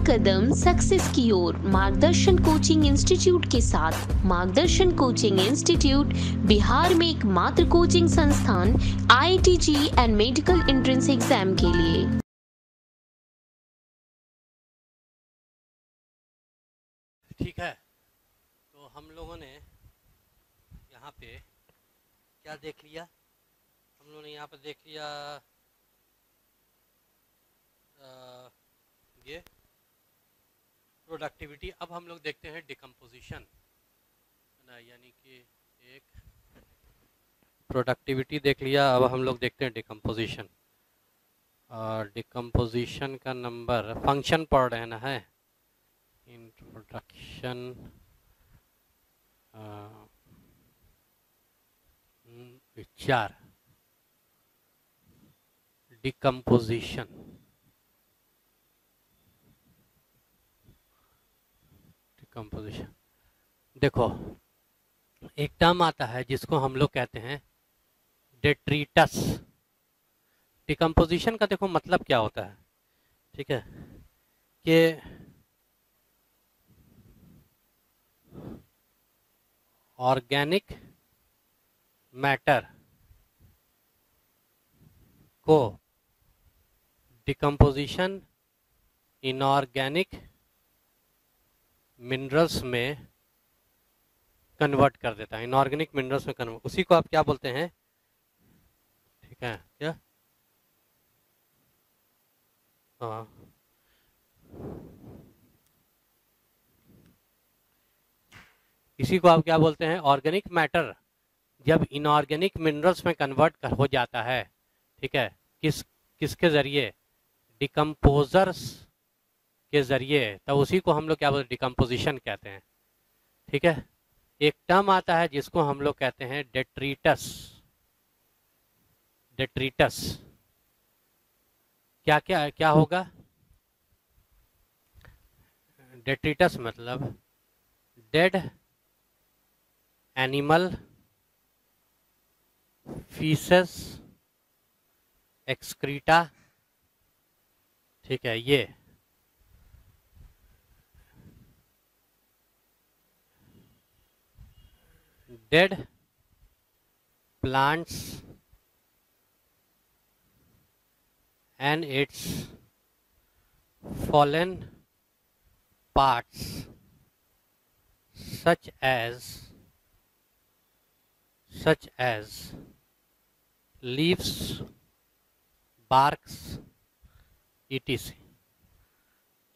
कदम success की ओर मार्गदर्शन coaching institute के साथ। मार्गदर्शन कोचिंग इंस्टीट्यूट बिहार में एकमात्र कोचिंग संस्थान IIT and medical entrance exam के लिए। ठीक है, तो हम लोगों ने यहाँ पे क्या देख लिया? हम लोगों ने यहाँ पे देख लिया ये प्रोडक्टिविटी। अब हम लोग देखते हैं डिकम्पोजिशन, है ना, यानी कि एक प्रोडक्टिविटी देख लिया। अब हम लोग देखते हैं डिकम्पोजिशन। और डिकम्पोजिशन का नंबर फंक्शन पढ़ रहे ना है, इंट्रोडक्शन विचार डिकम्पोजिशन। डिकम्पोजिशन देखो, एक टर्म आता है जिसको हम लोग कहते हैं डेट्रीटस। डिकम्पोजिशन का देखो मतलब क्या होता है, ठीक है, कि ऑर्गेनिक मैटर को डिकम्पोजिशन इनऑर्गेनिक मिनरल्स में कन्वर्ट कर देता है। इनऑर्गेनिक मिनरल्स में कन्वर्ट, उसी को आप क्या बोलते हैं? ठीक है, क्या? हाँ, इसी को आप क्या बोलते हैं? ऑर्गेनिक मैटर जब इनऑर्गेनिक मिनरल्स में कन्वर्ट हो जाता है, ठीक है, किसके जरिए? डिकम्पोजर्स के जरिए, तो उसी को हम लोग क्या बोलते हैं? डिकम्पोजिशन कहते हैं। ठीक है, एक टर्म आता है जिसको हम लोग कहते हैं डेट्रीटस। डेट्रीटस क्या क्या क्या होगा? डेट्रीटस मतलब डेड एनिमल फीसेस एक्सक्रीटा। ठीक है, ये dead plants and its fallen parts such as leaves, barks, etc.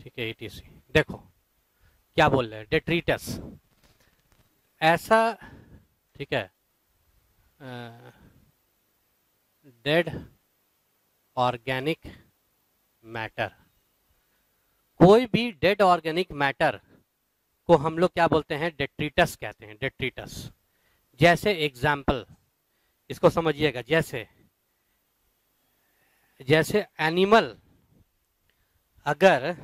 ठीक है, etc. देखो क्या बोल रहे हैं, डेट्रीटस ऐसा, ठीक है, डेड ऑर्गेनिक मैटर, कोई भी डेड ऑर्गेनिक मैटर को हम लोग क्या बोलते हैं? डेट्रीटस कहते हैं। डेट्रीटस जैसे एग्जाम्पल, इसको समझिएगा, जैसे एनिमल अगर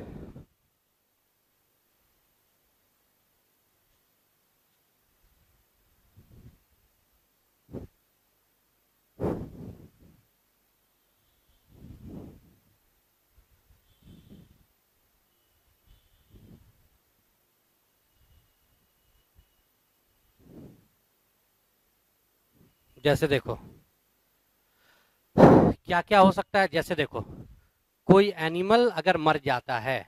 जैसे देखो क्या क्या हो सकता है। जैसे देखो, कोई एनिमल अगर मर जाता है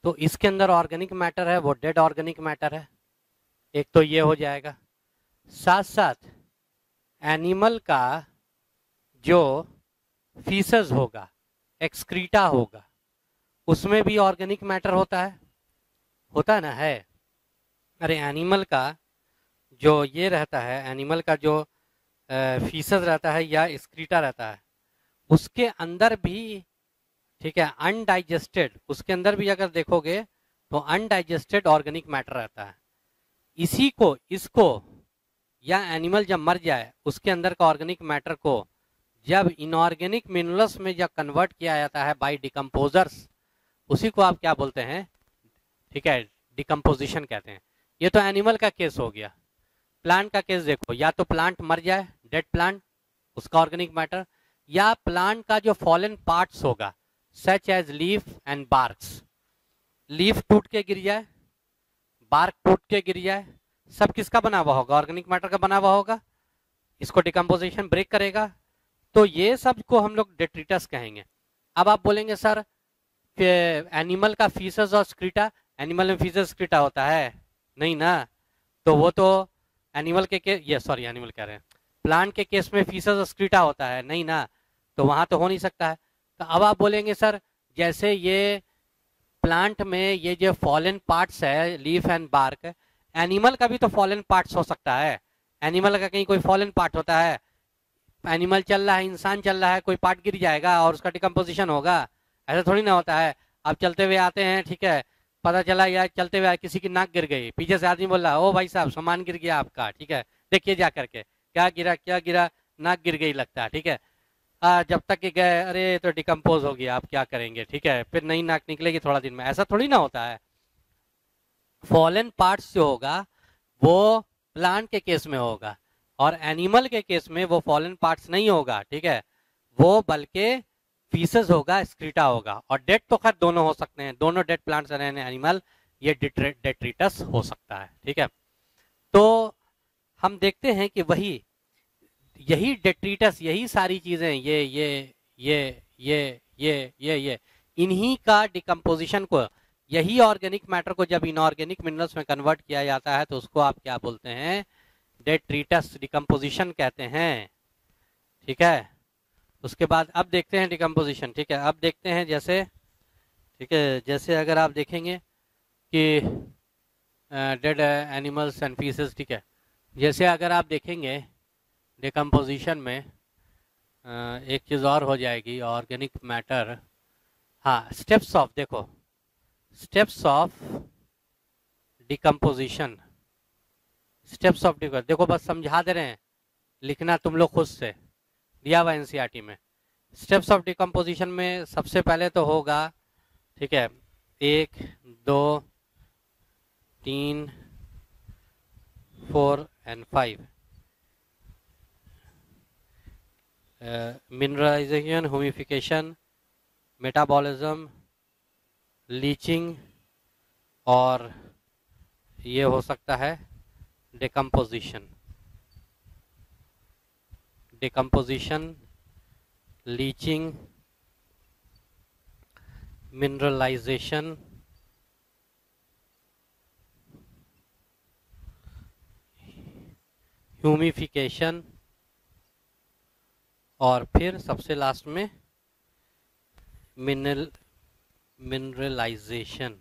तो इसके अंदर ऑर्गेनिक मैटर है, वो डेड ऑर्गेनिक मैटर है। एक तो ये हो जाएगा। साथ साथ एनिमल का जो फीसेस होगा, एक्सक्रीटा होगा, उसमें भी ऑर्गेनिक मैटर होता है ना, है। अरे एनिमल का जो ये रहता है, एनिमल का जो फीसेस रहता है या एक्सक्रीटा रहता है, उसके अंदर भी, ठीक है, अनडाइजेस्टेड, उसके अंदर भी अगर देखोगे तो अनडाइजेस्टेड ऑर्गेनिक मैटर रहता है। इसको या एनिमल जब मर जाए उसके अंदर का ऑर्गेनिक मैटर को जब इनऑर्गेनिक मिनरल्स में जब कन्वर्ट किया जाता है बाय डिकम्पोजर्स, उसी को आप क्या बोलते हैं? ठीक है, डिकम्पोजिशन कहते हैं। ये तो एनिमल का केस हो गया। प्लांट का केस देखो, या तो प्लांट मर जाए, डेड प्लांट, उसका ऑर्गेनिक मैटर, या प्लांट का जो फॉलन पार्ट्स होगा such as leaf and barks, leaf टूट के गिर जाए, बार्क टूट के गिर जाए, सब किसका बना हुआ होगा? ऑर्गेनिक मैटर का बना हुआ होगा। इसको डिकम्पोजिशन ब्रेक करेगा, तो ये सब को हम लोग डेट्रिटस कहेंगे। अब आप बोलेंगे सर एनिमल का फीसस और स्क्रीटा, एनिमल में फीसस स्क्रीटा होता है? नहीं ना, तो वो तो एनिमल के एनिमल कह रहे हैं, प्लांट के केस में फीसस और स्क्रीटा होता है, नहीं ना, तो वहां तो हो नहीं सकता है। तो अब आप बोलेंगे सर जैसे ये प्लांट में ये जो फॉलन पार्ट्स है, लीफ एंड बार्क, एनिमल का भी तो फॉलन पार्ट्स हो सकता है। एनिमल का कहीं कोई फॉलन पार्ट होता है? एनिमल चल रहा है, इंसान चल रहा है, कोई पार्ट गिर जाएगा और उसका डिकम्पोजिशन होगा? ऐसा थोड़ी ना होता है। अब चलते हुए आते हैं, ठीक है, पता चला यार चलते हुए किसी की नाक गिर गई, पीछे से आदमी बोल रहा ओ भाई साहब सामान गिर गया आपका, ठीक है, देखिए जा करके क्या गिरा, क्या गिरा, नाक गिर गई लगता है, ठीक है। जब तक कि गए अरे तो डिकम्पोज हो गया, आप क्या करेंगे, ठीक है, फिर नई नाक निकलेगी थोड़ा दिन में, ऐसा थोड़ी ना होता है। फॉलन पार्ट्स जो होगा वो प्लांट के केस में होगा, और एनिमल के केस में वो फॉलन पार्ट्स नहीं होगा, ठीक है, वो बल्कि फीसस होगा, स्क्रीटा होगा। और डेड तो खैर दोनों हो सकते हैं, दोनों डेड प्लांट्स एंड एनिमल, ये डेट्रिटस हो सकता है, ठीक है। तो हम देखते हैं कि यही डेट्रिटस, यही सारी चीजें, ये इन्हीं का डिकम्पोजिशन को, यही ऑर्गेनिक मैटर को जब इनऑर्गेनिक मिनरल्स में कन्वर्ट किया जाता है तो उसको आप क्या बोलते हैं? डेट्रिटस डिकम्पोजिशन कहते हैं, ठीक है। उसके बाद अब देखते हैं डिकम्पोजिशन, ठीक है। अब देखते हैं जैसे, ठीक है, जैसे अगर आप देखेंगे कि डेड एनिमल्स एंड फीसेस, ठीक है, जैसे अगर आप देखेंगे डिकम्पोजिशन में एक चीज़ और हो जाएगी, ऑर्गेनिक मैटर, हाँ, स्टेप्स ऑफ, देखो steps of decomposition, steps of decomposition, देखो बस समझा दे रहे हैं, लिखना तुम लोग खुद से, दिया हुआ एनसीईआरटी में। स्टेप्स ऑफ डिकम्पोजिशन में सबसे पहले तो होगा, ठीक है, 1 2 3 4 and 5, mineralization, humification, metabolism, leaching, और ये हो सकता है डिकम्पोजिशन, लीचिंग, मिनरलाइजेशन, ह्यूमिफिकेशन, और फिर सबसे लास्ट में मिनरलाइजेशन।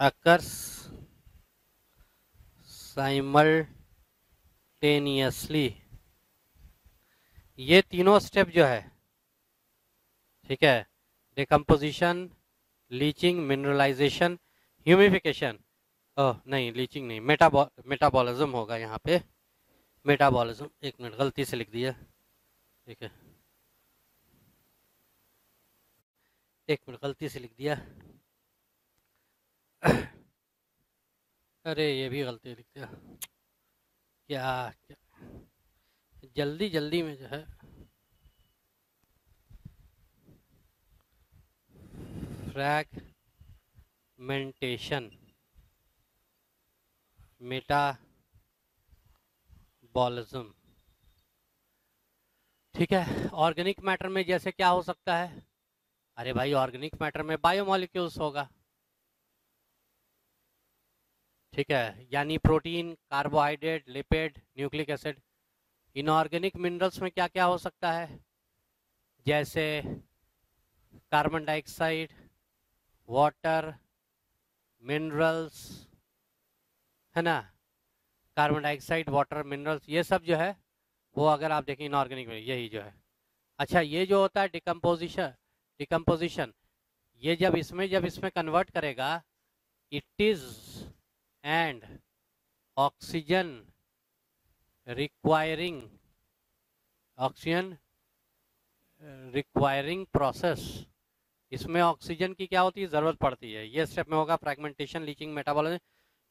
occurs simultaneously, ये तीनों स्टेप जो है, ठीक है, डिकम्पोजिशन, लीचिंग, मिनरलाइजेशन, ह्यूमिफिकेशन, ओह नहीं लीचिंग नहीं, मेटाबॉलिज्म होगा यहाँ पे, मेटाबॉलिज्म, एक मिनट गलती से लिख दिया, ठीक है, एक मिनट गलती से लिख दिया, अरे ये भी गलती लिख दिया, क्या जल्दी जल्दी में जो है, फ्रैगमेंटेशन, मेटाबॉलिज्म, ठीक है। ऑर्गेनिक मैटर में जैसे क्या हो सकता है? अरे भाई ऑर्गेनिक मैटर में बायोमोलिक्यूल्स होगा, ठीक है, यानी protein, carbohydrate, lipid, nucleic acid. Inorganic minerals में क्या क्या हो सकता है? जैसे कार्बन डाइऑक्साइड, वाटर, मिनरल्स, है ना, कार्बन डाइऑक्साइड, वाटर, मिनरल्स, ये सब जो है वो अगर आप देखें इनऑर्गेनिक में यही जो है। अच्छा, ये जो होता है डिकम्पोजिशन, ये जब इसमें कन्वर्ट करेगा, it is and oxygen requiring process, इसमें ऑक्सीजन की क्या होती है, जरूरत पड़ती है। ये स्टेप में होगा fragmentation, leaching, metabolism,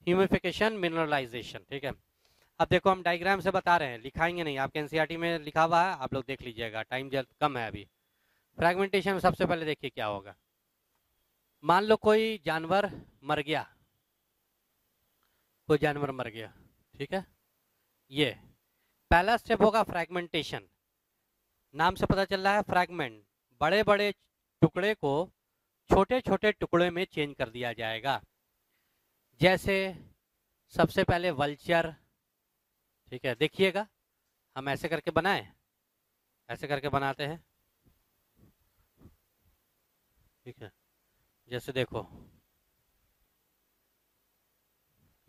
humification, mineralization, ठीक है। अब देखो हम डायग्राम से बता रहे हैं, लिखाएंगे नहीं, आपके एनसीईआरटी में लिखा हुआ है, आप लोग देख लीजिएगा, टाइम जल्द कम है अभी। फ्रैगमेंटेशन में सबसे पहले देखिए क्या होगा। मान लो कोई जानवर मर गया, कोई जानवर मर गया, ठीक है। ये पहला स्टेप होगा फ्रैगमेंटेशन। नाम से पता चल रहा है फ्रैगमेंट, बड़े बड़े टुकड़े को छोटे छोटे टुकड़े में चेंज कर दिया जाएगा। जैसे सबसे पहले वल्चर, ठीक है, देखिएगा हम ऐसे करके बनाए, ऐसे करके बनाते हैं, ठीक है। जैसे देखो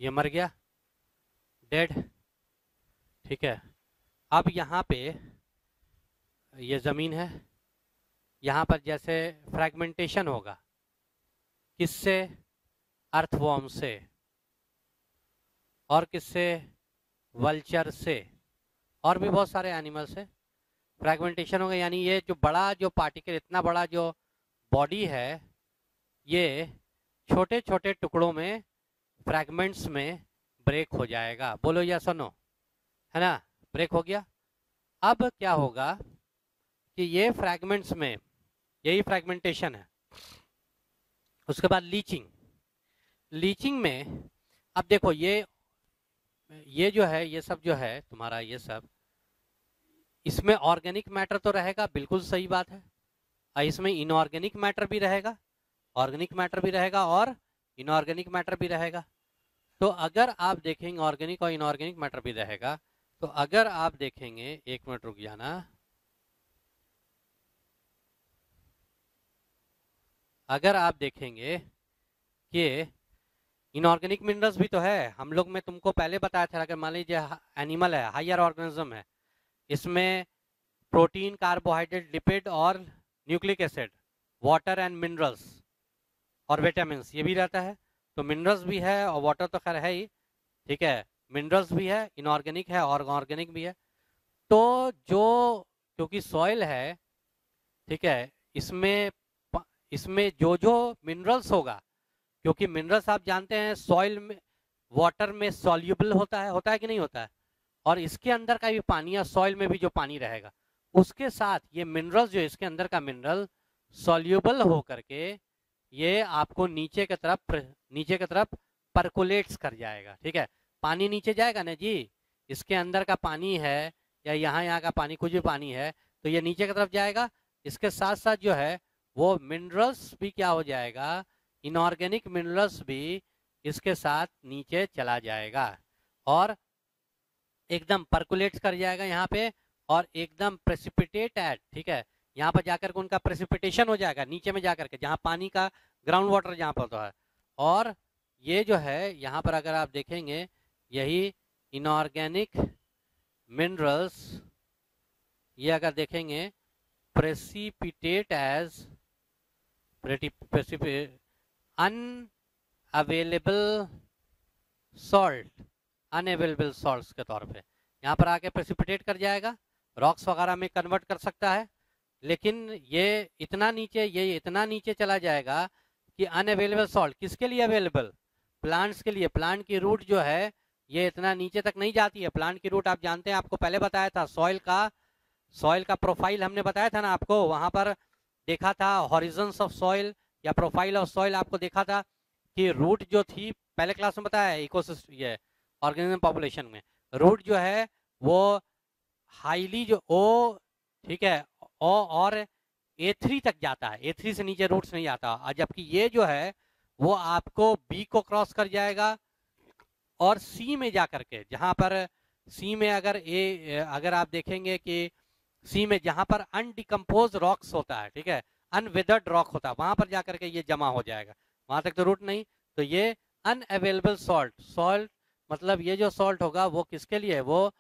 ये मर गया, डेड, ठीक है। अब यहाँ पे ये जमीन है, यहाँ पर जैसे फ्रैगमेंटेशन होगा, किससे, अर्थवॉर्म से, और किससे, वल्चर से, और भी बहुत सारे एनिमल से फ्रैगमेंटेशन होगा। यानी ये जो बड़ा जो पार्टिकल, इतना बड़ा जो बॉडी है, ये छोटे छोटे टुकड़ों में, फ्रैगमेंट्स में ब्रेक हो जाएगा। बोलो या सुनो, है ना, ब्रेक हो गया। अब क्या होगा कि ये फ्रैगमेंट्स में, यही फ्रैगमेंटेशन है। उसके बाद लीचिंग, लीचिंग में अब देखो ये जो है, ये सब जो है तुम्हारा, ये सब, इसमें ऑर्गेनिक मैटर तो रहेगा, बिल्कुल सही बात है। इसमें इनऑर्गेनिक मैटर भी रहेगा, ऑर्गेनिक मैटर भी रहेगा और इनऑर्गेनिक मैटर भी रहेगा। तो अगर आप देखेंगे ऑर्गेनिक और इनऑर्गेनिक मैटर भी रहेगा, तो अगर आप देखेंगे, एक मिनट रुक जाना, अगर आप देखेंगे कि इनऑर्गेनिक मिनरल्स भी तो है, हम लोग में तुमको पहले बताया था, अगर मान लीजिए एनिमल है, हायर ऑर्गेनिज्म है, इसमें प्रोटीन, कार्बोहाइड्रेट, लिपिड और nucleic acid, water and minerals और विटामिन ये भी रहता है। तो मिनरल्स भी है और वाटर तो खैर है ही, ठीक है, मिनरल्स भी है, इनऑर्गेनिक है और ऑर्गेनिक भी है। तो जो, क्योंकि सॉइल है, ठीक है, इसमें जो जो मिनरल्स होगा, क्योंकि मिनरल्स आप जानते हैं सॉइल में, वाटर में सॉल्यूबल होता है कि नहीं होता है, और इसके अंदर का भी पानी या सॉइल में भी जो पानी रहेगा, उसके साथ ये मिनरल्स, जो इसके अंदर का मिनरल सॉल्यूबल हो करके ये आपको नीचे की तरफ परकोलेट्स कर जाएगा, ठीक है। पानी नीचे जाएगा ना जी, इसके अंदर का पानी है या यहाँ का पानी, कुछ भी पानी है, तो ये नीचे की तरफ जाएगा। इसके साथ साथ जो है वो मिनरल्स भी क्या हो जाएगा, इनऑर्गेनिक मिनरल्स भी इसके साथ नीचे चला जाएगा और एकदम परकुलेट कर जाएगा यहाँ पे, और एकदम प्रेसिपिटेट एट, ठीक है, यहाँ पर जाकर के उनका प्रेसिपिटेशन हो जाएगा नीचे में जाकर के, जहाँ पानी का ग्राउंड वाटर जहाँ पर होता है। और ये जो है यहाँ पर अगर आप देखेंगे, यही इनऑर्गेनिक मिनरल्स, ये अगर देखेंगे प्रेसिपिटेट एज अनअवेलेबल सॉल्ट्स के तौर पे यहाँ पर आके प्रेसिपिटेट कर जाएगा, रॉक्स वगैरह में कन्वर्ट कर सकता है। लेकिन ये इतना नीचे चला जाएगा कि अनअवेलेबल सॉल्ट, किसके लिए अवेलेबल, प्लांट्स के लिए। प्लांट की रूट जो है ये इतना नीचे तक नहीं जाती है। प्लांट की रूट आप जानते हैं, आपको पहले बताया था, सॉइल का प्रोफाइल हमने बताया था ना आपको, वहां पर देखा था हॉरिजन्स ऑफ सॉइल या प्रोफाइल ऑफ सॉइल, आपको देखा था कि रूट जो थी, पहले क्लास में बताया है, इकोसिस्टम, ये ऑर्गेनिज्म पॉपुलेशन में रूट जो है वो हाईली जो ठीक है, और A3 तक जाता है, A3 से नीचे रूट्स नहीं आता। और जबकि ये जो है वो आपको B को क्रॉस कर जाएगा और C में जाकर के, जहां पर C में अगर आप देखेंगे कि C में जहां पर अनडिकम्पोज रॉक्स होता है, ठीक है, अनवेदर्ड रॉक होता है, वहां पर जाकर के ये जमा हो जाएगा, वहां तक तो रूट नहीं। तो ये अनअवेलेबल सॉल्ट मतलब ये जो सॉल्ट होगा वो किसके लिए, वो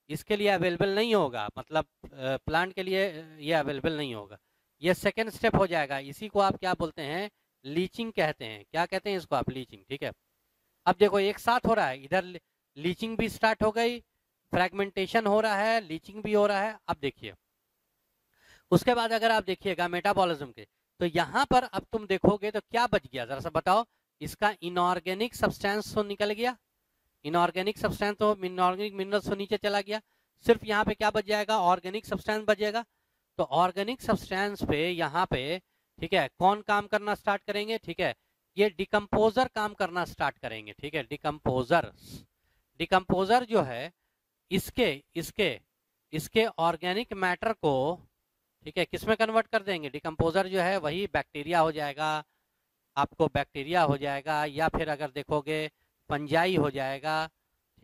इसके लिए अवेलेबल नहीं होगा, मतलब प्लांट के लिए ये अवेलेबल नहीं होगा। ये सेकेंड स्टेप हो जाएगा। इसी को आप क्या बोलते हैं, लीचिंग कहते हैं। क्या कहते हैं इसको आप, लीचिंग, ठीक है। अब देखो एक साथ हो रहा है, इधर लीचिंग भी स्टार्ट हो गई, फ्रैगमेंटेशन हो रहा है, लीचिंग भी हो रहा है। अब देखिए उसके बाद अगर आप देखिएगा मेटाबॉलिज्म के, तो यहाँ पर अब तुम देखोगे तो क्या बच गया, जरा सा बताओ। इसका इनऑर्गेनिक सब्सटेंस तो निकल गया, इनऑर्गेनिक सब्सटेंस तो इनऑर्गेनिक मिनरल्स तो नीचे चला गया, सिर्फ यहाँ पे क्या बच जाएगा, ऑर्गेनिक सब्सटेंस बचेगा। तो ऑर्गेनिक सब्सटेंस पे यहाँ पे ठीक है कौन काम करना स्टार्ट करेंगे, ठीक है ये डिकम्पोजर काम करना स्टार्ट करेंगे। ठीक है डिकम्पोजर, डिकम्पोजर जो है इसके इसके इसके ऑर्गेनिक मैटर को ठीक है किसमें कन्वर्ट कर देंगे, डिकम्पोजर जो है वही बैक्टीरिया हो जाएगा, आपको बैक्टीरिया हो जाएगा, या फिर अगर देखोगे फंजाई हो जाएगा।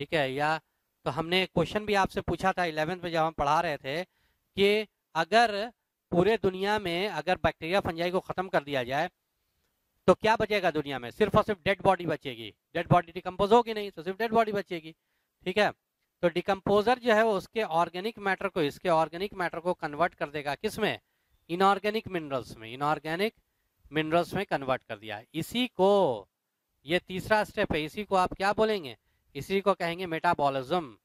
ठीक है, या तो हमने क्वेश्चन भी आपसे पूछा था 11th में जब हम पढ़ा रहे थे कि अगर पूरे दुनिया में अगर बैक्टीरिया फंजाई को खत्म कर दिया जाए तो क्या बचेगा दुनिया में, सिर्फ और सिर्फ डेड बॉडी बचेगी। डेड बॉडी डिकम्पोज होगी नहीं तो सिर्फ डेड बॉडी बचेगी। ठीक है, तो डिकम्पोजर जो है वो उसके ऑर्गेनिक मैटर को इसके ऑर्गेनिक मैटर को कन्वर्ट कर देगा किसमें, इनऑर्गेनिक मिनरल्स में, इनऑर्गेनिक मिनरल्स में कन्वर्ट कर दिया। इसी को ये तीसरा स्टेप है, इसी को आप क्या बोलेंगे, इसी को कहेंगे मेटाबॉलिज्म।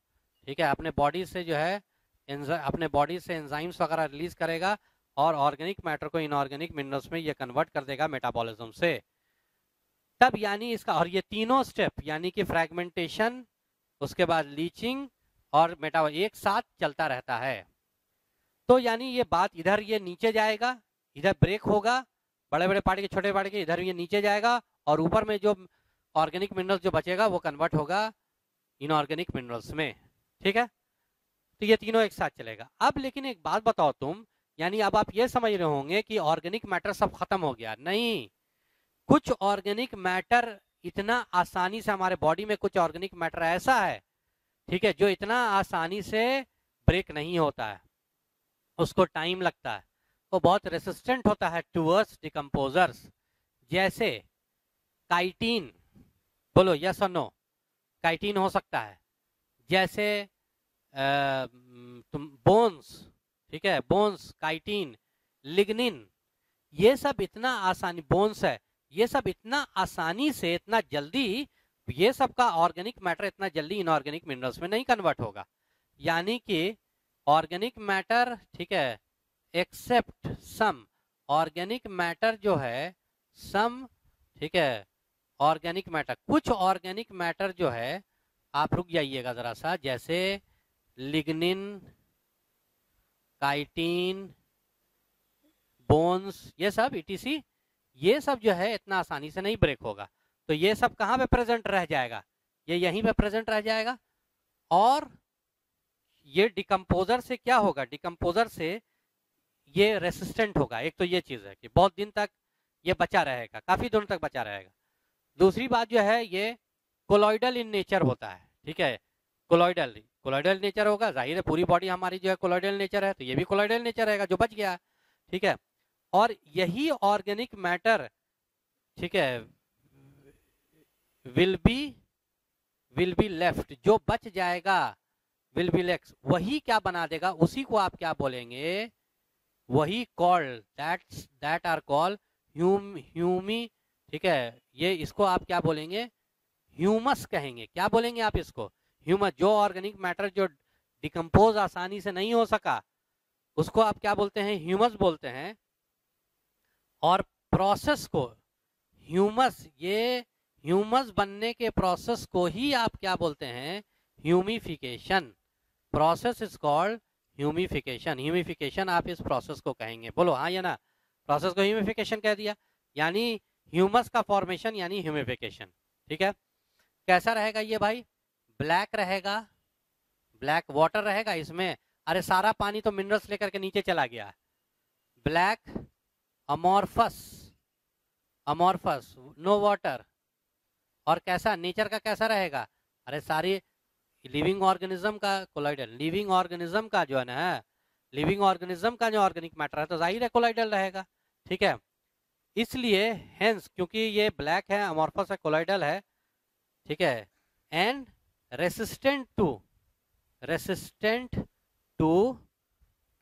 ठीक है, अपने बॉडी से जो है अपने बॉडी से एंजाइम्स वगैरह रिलीज करेगा और ऑर्गेनिक मैटर को इनऑर्गेनिक मिनरल्स में ये कन्वर्ट कर देगा मेटाबॉलिज्म से। तब यानी इसका और ये तीनों स्टेप यानी कि फ्रैगमेंटेशन, उसके बाद लीचिंग और एक साथ चलता रहता है। तो यानी ये बात इधर ये नीचे जाएगा, इधर ब्रेक होगा, बड़े बड़े पार्ट के छोटे पार्ट के, इधर ये नीचे जाएगा और ऊपर में जो ऑर्गेनिक मिनरल्स जो बचेगा वो कन्वर्ट होगा इनऑर्गेनिक मिनरल्स में। ठीक है, तो ये तीनों एक साथ चलेगा। अब लेकिन एक बात बताओ तुम, यानी अब आप ये समझ रहे होंगे कि ऑर्गेनिक मैटर सब खत्म हो गया, नहीं, कुछ ऑर्गेनिक मैटर इतना आसानी से हमारे बॉडी में कुछ ऑर्गेनिक मैटर ऐसा है ठीक है जो इतना आसानी से ब्रेक नहीं होता है, उसको टाइम लगता है, वो बहुत रेसिस्टेंट होता है टूवर्ड्स डिकम्पोजर्स। जैसे काइटिन, बोलो यस और नो, काइटिन हो सकता है, जैसे तुम बोन्स, ठीक है बोन्स, काइटिन, लिग्निन, ये सब इतना आसानी, बोन्स है, ये सब इतना आसानी से इतना जल्दी ये सब का ऑर्गेनिक मैटर इतना जल्दी इनऑर्गेनिक मिनरल्स में नहीं कन्वर्ट होगा। यानी कि ऑर्गेनिक मैटर ठीक है एक्सेप्ट सम, ऑर्गेनिक मैटर जो है सम, ठीक है ऑर्गेनिक मैटर, कुछ ऑर्गेनिक मैटर जो है, आप रुक जाइएगा जरा सा, जैसे लिग्निन, काइटिन, बोन्स, ये सब ईटीसी, ये सब जो है इतना आसानी से नहीं ब्रेक होगा। तो ये सब कहाँ पे प्रेजेंट रह जाएगा, ये यहीं पे प्रेजेंट रह जाएगा। और ये डिकम्पोजर से क्या होगा, डिकम्पोजर से ये रेसिस्टेंट होगा। एक तो ये चीज है कि बहुत दिन तक ये बचा रहेगा, काफी दिन तक बचा रहेगा। दूसरी बात जो है ये कोलॉइडल इन नेचर होता है। ठीक है, कोलॉइडल कोलॉइडल नेचर होगा, जाहिर है पूरी बॉडी हमारी जो है कोलॉइडल नेचर है, तो ये भी कोलॉइडल नेचर रहेगा जो बच गया। ठीक है, और यही ऑर्गेनिक मैटर ठीक है विल बी लेफ्ट, जो बच जाएगा विल बी लेफ्ट, वही क्या बना देगा, उसी को आप क्या बोलेंगे, वही कॉल्ड दैट आर कॉल्ड ह्यूमी। ठीक है, ये इसको आप क्या बोलेंगे, ह्यूमस कहेंगे। क्या बोलेंगे आप इसको, ह्यूमस। जो ऑर्गेनिक मैटर जो डिकम्पोज आसानी से नहीं हो सका उसको आप क्या बोलते हैं, ह्यूमस बोलते हैं। और प्रोसेस को ह्यूमस, ये ह्यूमस बनने के प्रोसेस को ही आप क्या बोलते हैं, humification. Process is called humification. Humification आप इस प्रोसेस को कहेंगे, बोलो हाँ या ना, प्रोसेस को ह्यूमिफिकेशन कह दिया, यानी ह्यूमस का फॉर्मेशन यानी ह्यूमिफिकेशन। ठीक है, कैसा रहेगा ये भाई, ब्लैक रहेगा, ब्लैक वाटर रहेगा इसमें, अरे सारा पानी तो मिनरल्स लेकर के नीचे चला गया, black amorphous, amorphous no water. और कैसा नेचर का कैसा रहेगा, अरे सारी लिविंग ऑर्गेनिज्म का कोलाइडल, लिविंग ऑर्गेनिज्म का जो है ना, लिविंग ऑर्गेनिज्म का जो ऑर्गेनिक मैटर है तो जाहिर है कोलाइडल रहेगा। ठीक है, इसलिए हेंस क्योंकि ये ब्लैक है, अमॉर्फस है, कोलाइडल है, ठीक है, एंड रेसिस्टेंट टू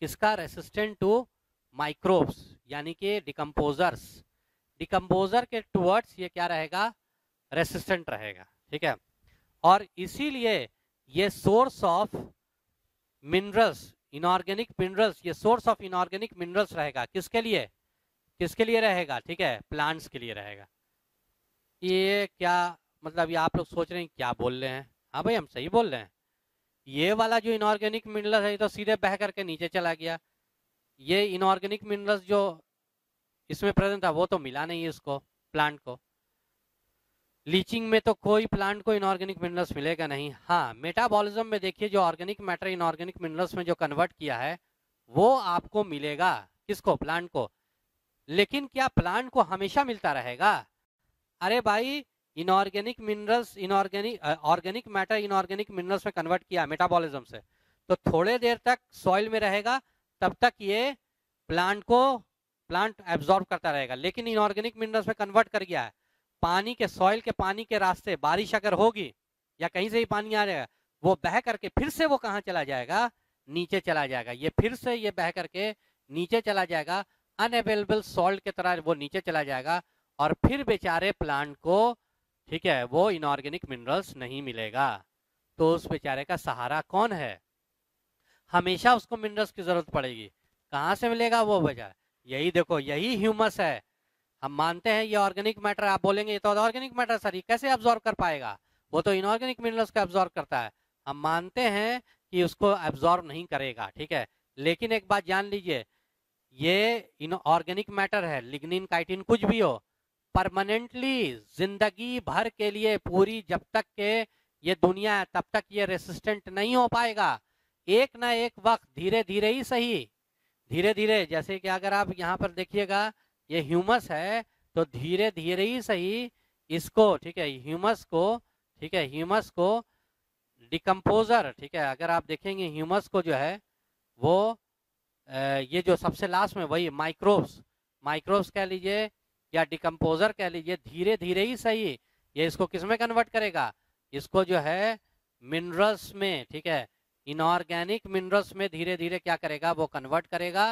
किसका, रेसिस्टेंट टू माइक्रोब्स यानी कि डिकम्पोजर्स। डिकम्पोजर के टुवर्ड्स ये क्या रहेगा, रेसिस्टेंट रहेगा। ठीक है, और इसीलिए ये source of minerals, inorganic minerals, ये सोर्स ऑफ इनऑर्गेनिक मिनरल्स रहेगा किसके लिए, किसके लिए रहेगा, ठीक है प्लांट्स के लिए रहेगा। ये क्या मतलब, ये आप लोग सोच रहे हैं क्या बोल रहे हैं, हाँ भाई हम सही बोल रहे हैं। ये वाला जो इनऑर्गेनिक मिनरल है ये तो सीधे बह करके नीचे चला गया। ये इनऑर्गेनिक मिनरल्स जो इसमें प्रेजेंट था वो तो मिला नहीं इसको, प्लांट को। लीचिंग में तो कोई प्लांट को इनऑर्गेनिक मिनरल्स मिलेगा नहीं। हाँ, मेटाबॉलिज्म में देखिए जो ऑर्गेनिक मैटर इनऑर्गेनिक मिनरल्स में जो कन्वर्ट किया है वो आपको मिलेगा। किसको? प्लांट को। लेकिन क्या प्लांट को हमेशा मिलता रहेगा? अरे भाई, inorganic minerals organic matter inorganic minerals में कन्वर्ट किया मेटाबॉलिज्म से, तो थोड़े देर तक सॉइल में रहेगा, तब तक ये प्लांट एब्जॉर्ब करता रहेगा। लेकिन इनऑर्गेनिक मिनरल्स में कन्वर्ट कर गया है, पानी के सॉइल के पानी के रास्ते बारिश अगर होगी या कहीं से ही पानी आ जाएगा, वो बह करके फिर से वो कहाँ चला जाएगा? नीचे चला जाएगा। ये फिर से ये बह करके नीचे चला जाएगा, अनअवेलेबल सॉल्ट की तरह वो नीचे चला जाएगा, और फिर बेचारे प्लांट को, ठीक है, वो इनऑर्गेनिक मिनरल्स नहीं मिलेगा। तो उस बेचारे का सहारा कौन है? हमेशा उसको मिनरल्स की जरूरत पड़ेगी। कहाँ से मिलेगा वो बेचारा? यही देखो, यही ह्यूमस है। हम मानते हैं ये ऑर्गेनिक मैटर, आप बोलेंगे ये तो ऑर्गेनिक मैटर सर, ये कैसे एब्जॉर्ब कर पाएगा? वो तो इनऑर्गेनिक मिनरल्स का एब्जॉर्ब करता है। हम मानते हैं कि उसको एब्जॉर्ब नहीं करेगा, ठीक है, लेकिन एक बात जान लीजिए, ये इनऑर्गेनिक मैटर है, लिग्निन काइटिन कुछ भी हो, परमानेंटली जिंदगी भर के लिए पूरी जब तक के ये दुनिया है तब तक ये रेसिस्टेंट नहीं हो पाएगा। एक ना एक वक्त धीरे धीरे ही सही, धीरे धीरे, जैसे कि अगर आप यहाँ पर देखिएगा ये ह्यूमस है, तो धीरे धीरे ही सही इसको, ठीक है, ह्यूमस को, ठीक है, ह्यूमस को डिकम्पोजर, ठीक है, अगर आप देखेंगे ह्यूमस को जो है वो ये जो सबसे लास्ट में वही माइक्रोब्स कह लीजिए या डिकम्पोजर कह लीजिए, धीरे धीरे ही सही ये इसको किस में कन्वर्ट करेगा? इसको जो है मिनरल्स में, ठीक है, इनऑर्गेनिक मिनरल्स में धीरे धीरे क्या करेगा? वो कन्वर्ट करेगा,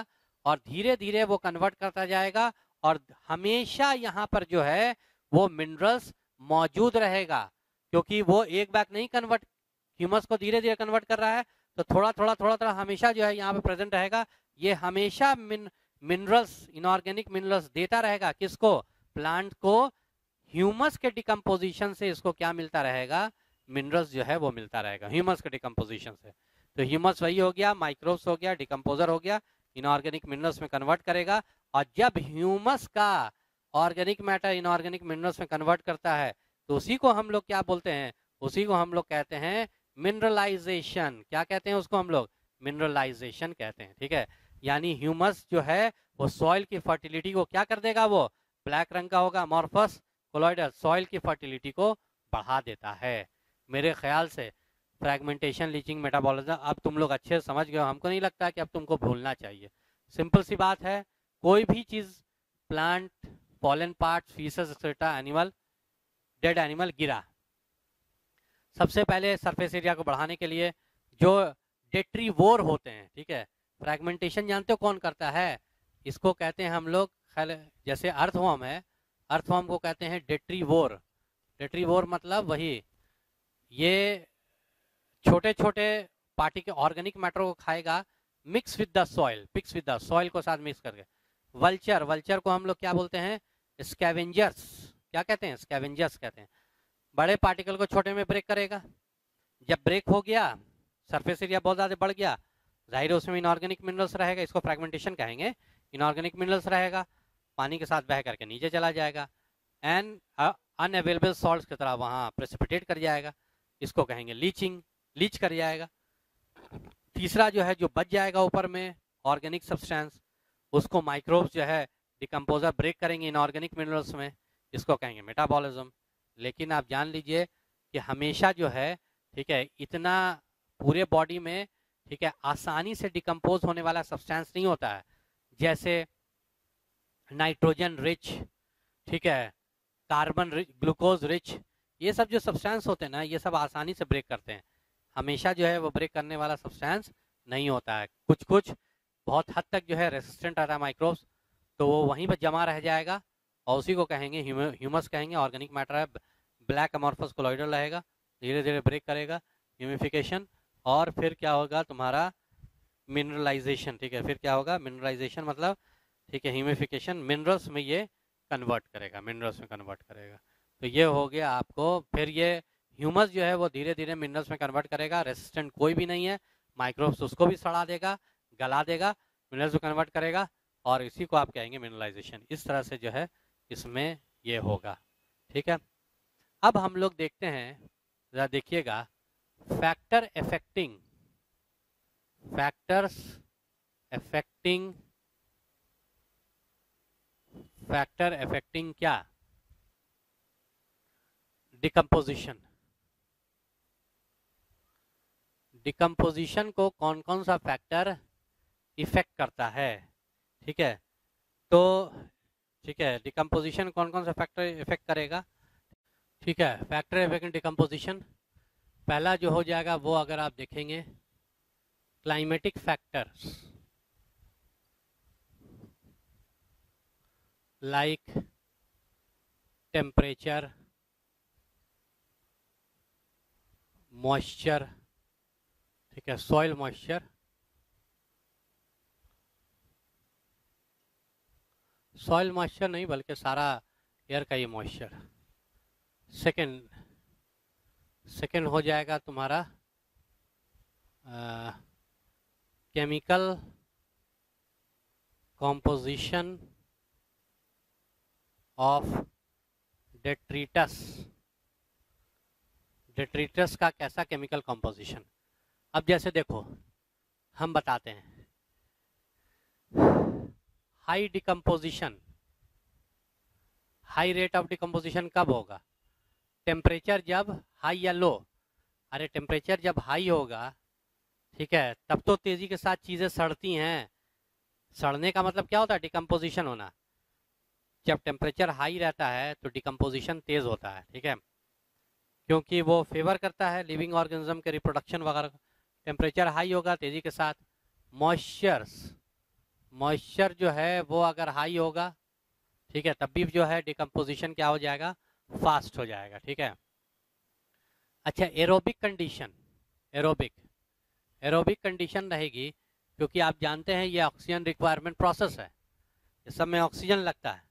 और धीरे धीरे वो कन्वर्ट करता जाएगा, और हमेशा यहाँ पर जो है वो मिनरल्स मौजूद रहेगा, क्योंकि वो एक बार नहीं कन्वर्ट, ह्यूमस को धीरे धीरे कन्वर्ट कर रहा है, तो थोड़ा थोड़ा हमेशा जो है यहाँ पे प्रेजेंट रहेगा। ये हमेशा मिनरल्स, इनऑर्गेनिक मिनरल्स देता रहेगा। किसको? प्लांट को। ह्यूमस के डिकम्पोजिशन से इसको क्या मिलता रहेगा? मिनरल्स जो है वो मिलता रहेगा ह्यूमस के डिकम्पोजिशन से। तो ह्यूमस वही हो गया, माइक्रोब्स हो गया, डिकम्पोजर हो गया, इनऑर्गेनिक मिनरल्स में कन्वर्ट करेगा। और जब ह्यूमस का ऑर्गेनिक मैटर इनऑर्गेनिक मिनरल्स में कन्वर्ट करता है, तो उसी को हम लोग क्या बोलते हैं? उसी को हम लोग कहते हैं मिनरलाइजेशन। क्या कहते हैं उसको हम लोग? मिनरलाइजेशन कहते हैं, ठीक है। यानी ह्यूमस जो है वो सॉइल की फर्टिलिटी को क्या कर देगा? वो ब्लैक रंग का होगा, अमॉर्फस कोलॉइडल, सॉइल की फर्टिलिटी को बढ़ा देता है। मेरे ख्याल से फ्रैगमेंटेशन, लीचिंग, मेटाबॉलिज्म अब तुम लोग अच्छे से समझ गए हो। हमको नहीं लगता कि अब तुमको भूलना चाहिए। सिंपल सी बात है, कोई भी चीज, plant, pollen part, faeces etcetera, animal, dead animal गिरा, सबसे पहले सरफेस एरिया को बढ़ाने के लिए जो डेट्रीवोर होते हैं, ठीक है, फ्रैगमेंटेशन जानते हो कौन करता है? इसको कहते हैं हम लोग, जैसे अर्थवॉर्म है, अर्थवॉर्म को कहते हैं डेट्रीवोर। डेट्रीवोर मतलब वही, ये छोटे छोटे पार्टी के ऑर्गेनिक मैटर को खाएगा, मिक्स विद द सॉइल को साथ मिक्स करके। वल्चर को हम लोग क्या बोलते हैं? स्कैवेंजर्स। क्या कहते हैं? स्कैवेंजर्स कहते हैं। बड़े पार्टिकल को छोटे में ब्रेक करेगा। जब ब्रेक हो गया, सरफेस एरिया बहुत ज्यादा बढ़ गया, जाहिर है उसमें इनऑर्गेनिक मिनरल्स रहेगा, इसको फ्रैगमेंटेशन कहेंगे। इनऑर्गेनिक मिनरल्स रहेगा, पानी के साथ बह करके नीचे चला जाएगा, एंड अनअवेलेबल सॉल्ट्स की तरह वहां प्रेसिपिटेट कर जाएगा, इसको कहेंगे लीचिंग, लीच कर जाएगा। तीसरा जो है, जो बच जाएगा ऊपर में ऑर्गेनिक सब्सटेंस, उसको माइक्रोब्स जो है डिकम्पोजर ब्रेक करेंगे इनऑर्गेनिक मिनरल्स में, इसको कहेंगे मेटाबॉलिज्म। लेकिन आप जान लीजिए कि हमेशा जो है, ठीक है, इतना पूरे बॉडी में, ठीक है, आसानी से डिकम्पोज होने वाला सब्सटेंस नहीं होता है। जैसे नाइट्रोजन रिच, ठीक है, कार्बन रिच, ग्लूकोज रिच, ये सब जो सब्सटेंस होते हैं ना, ये सब आसानी से ब्रेक करते हैं। हमेशा जो है वो ब्रेक करने वाला सब्सटेंस नहीं होता है। कुछ कुछ बहुत हद तक जो है रेसिस्टेंट रहता है माइक्रोब्स, तो वो वहीं पर जमा रह जाएगा, और उसी को कहेंगे ह्यूमस कहेंगे। ऑर्गेनिक मैटर है, ब्लैक अमॉर्फस कोलॉइडल रहेगा, धीरे धीरे ब्रेक करेगा, ह्यूमिफिकेशन, और फिर क्या होगा तुम्हारा? मिनरलाइजेशन, ठीक है। फिर क्या होगा? मिनरलाइजेशन मतलब, ठीक है, ह्यूमिफिकेशन, मिनरल्स में ये कन्वर्ट करेगा, मिनरल्स में कन्वर्ट करेगा। तो ये हो गया आपको। फिर ये ह्यूमस जो है वो धीरे धीरे मिनरल्स में कन्वर्ट करेगा, रेसिस्टेंट कोई भी नहीं है, माइक्रोब्स उसको भी सड़ा देगा, गला देगा, मिनरल्स में कन्वर्ट करेगा, और इसी को आप कहेंगे मिनरलाइजेशन। इस तरह से जो है इसमें ये होगा। ठीक है, अब हम लोग देखते हैं, जरा देखिएगा, फैक्टर्स अफेक्टिंग क्या, डिकम्पोजिशन को कौन कौन सा फैक्टर इफेक्ट करता है। ठीक है, तो ठीक है, डिकम्पोजिशन कौन कौन सा फैक्टर इफेक्ट करेगा। ठीक है, फैक्टर इफेक्टिंग डिकम्पोजिशन, पहला जो हो जाएगा वो अगर आप देखेंगे climatic factors like temperature, moisture, ठीक है, सॉइल मॉइस्चर, सॉइल मॉइस्चर नहीं बल्कि सारा एयर का ये मॉइस्चर। सेकंड हो जाएगा तुम्हारा chemical composition of detritus, detritus का कैसा केमिकल कॉम्पोजिशन। अब जैसे देखो हम बताते हैं, high decomposition, high rate of decomposition कब होगा, टेम्परेचर जब हाई या लो। अरे टेम्परेचर जब हाई होगा, ठीक है, तब तो तेजी के साथ चीजें सड़ती हैं। सड़ने का मतलब क्या होता है, डिकम्पोजिशन होना। जब टेम्परेचर हाई रहता है तो डिकम्पोजिशन तेज होता है। ठीक है, क्योंकि वो फेवर करता है लिविंग ऑर्गेनिज्म के रिप्रोडक्शन वगैरह। टेम्परेचर हाई होगा तेजी के साथ। मॉइस्चर जो है वो अगर हाई होगा, ठीक है, तब भी जो है डिकम्पोजिशन क्या हो जाएगा, फास्ट हो जाएगा। ठीक है, अच्छा एरोबिक कंडीशन, एरोबिक कंडीशन रहेगी, क्योंकि आप जानते हैं ये ऑक्सीजन रिक्वायरमेंट प्रोसेस है, इस सब में ऑक्सीजन लगता है।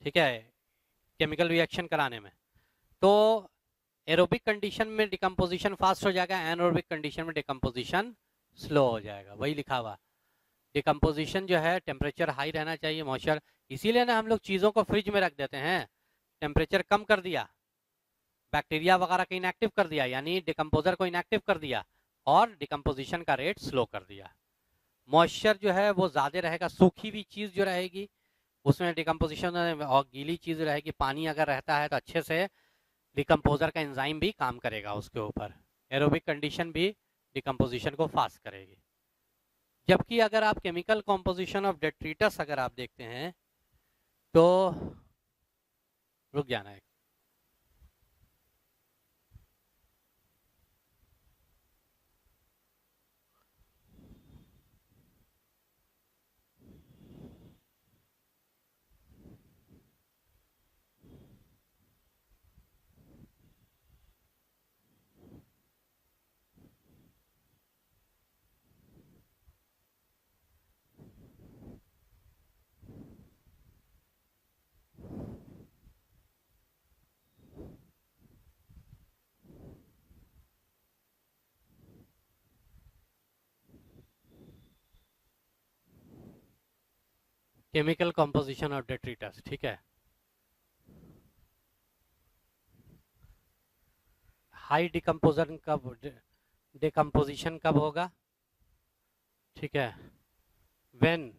ठीक है, केमिकल रिएक्शन कराने में। तो एरोबिक कंडीशन में डिकम्पोजिशन फास्ट हो जाएगा, एनारोबिक कंडीशन में डिकम्पोजिशन स्लो हो जाएगा। वही लिखा हुआ, डिकम्पोजिशन जो है टेम्परेचर हाई रहना चाहिए, मॉइस्चर। इसीलिए ना हम लोग चीज़ों को फ्रिज में रख देते हैं, टेम्परेचर कम कर दिया, बैक्टीरिया वगैरह को इनएक्टिव कर दिया, यानी डिकम्पोजर को इनएक्टिव कर दिया, और डिकम्पोजिशन का रेट स्लो कर दिया। मॉइस्चर जो है वो ज़्यादा रहेगा, सूखी हुई चीज़ जो रहेगी उसमें डिकम्पोजिशन, और गीली चीज़ रहेगी, पानी अगर रहता है तो अच्छे से डिकम्पोजर का एंजाइम भी काम करेगा उसके ऊपर। एरोबिक कंडीशन भी डिकम्पोजिशन को फास्ट करेगी। जबकि अगर आप केमिकल कॉम्पोजिशन ऑफ डेट्रीटस अगर आप देखते हैं तो, रुक जाना है, केमिकल कॉम्पोजिशन ऑफ डेट्रीटस। ठीक है, हाई डिकम्पोजिशन कब होगा, ठीक है, when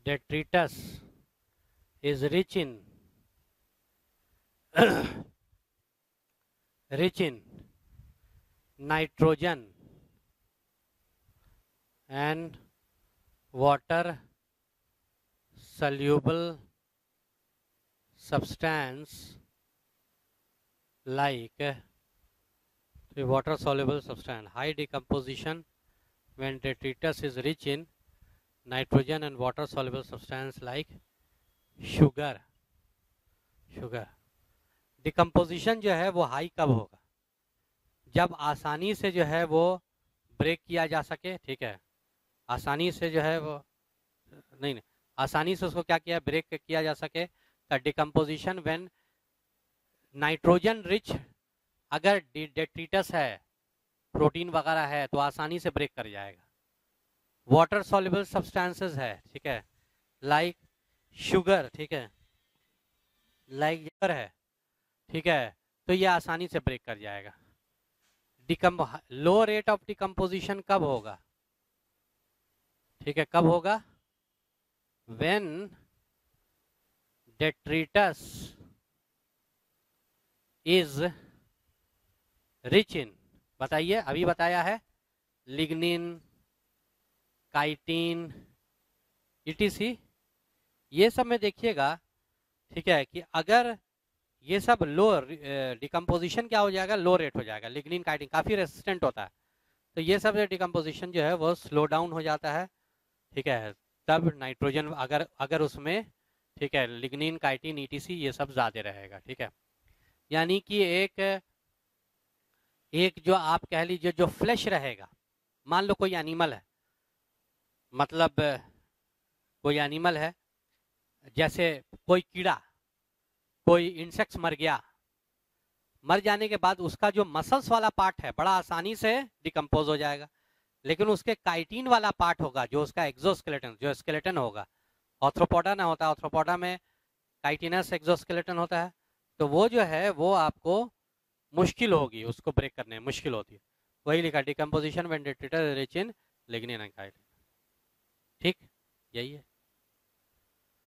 detritus is rich in nitrogen and water soluble substance like water soluble substance. High decomposition when detritus is rich in nitrogen and water soluble substance like sugar. Decomposition जो है वो high कब होगा, जब आसानी से जो है वो ब्रेक किया जा सके। ठीक है, आसानी से जो है वो नहीं आसानी से उसको क्या किया, ब्रेक किया जा सके। The decomposition when nitrogen rich अगर डेट्रिटस है, प्रोटीन वगैरह है, तो आसानी से ब्रेक कर जाएगा। वाटर सॉल्युबल सब्सटेंसेस है, ठीक है, लाइक शुगर, ठीक है, लाइक शुगर है, ठीक है, तो ये आसानी से ब्रेक कर जाएगा। लो रेट ऑफ डिकम्पोजिशन कब होगा, ठीक है, कब होगा? When detritus is rich in, बताइए, अभी बताया है, लिग्निन, काइटिन, ETC, ये सब में देखिएगा, ठीक है, कि अगर ये सब लो डिकम्पोजिशन क्या हो जाएगा, लो रेट हो जाएगा। लिग्निन, काइटिन काफ़ी रेसिस्टेंट होता है, तो ये सब डिकम्पोजिशन जो है वो स्लो डाउन हो जाता है, ठीक है। तब नाइट्रोजन अगर उसमें, ठीक है, लिग्निन, काइटिन, ETC ये सब ज़्यादा रहेगा, ठीक है। यानी कि एक जो आप कह लीजिए जो फ्लैश रहेगा, मान लो कोई एनिमल है, मतलब कोई एनिमल है, जैसे कोई कीड़ा, कोई इंसेक्ट्स मर गया, मर जाने के बाद उसका जो मसल्स वाला पार्ट है बड़ा आसानी से डिकम्पोज हो जाएगा, लेकिन उसके काइटिन वाला पार्ट होगा, जो उसका एक्सोस्केलेटन, जो स्केलेटन होगा, ऑर्थ्रोपोडा ना होता है, ऑर्थ्रोपोडा में काइटिनस एक्सोस्केलेटन होता है, तो वो जो है वो आपको मुश्किल होगी, उसको ब्रेक करने में मुश्किल होती है। वही लिखा, decomposition when detritus rich in lignin and chitin, ठीक, यही है।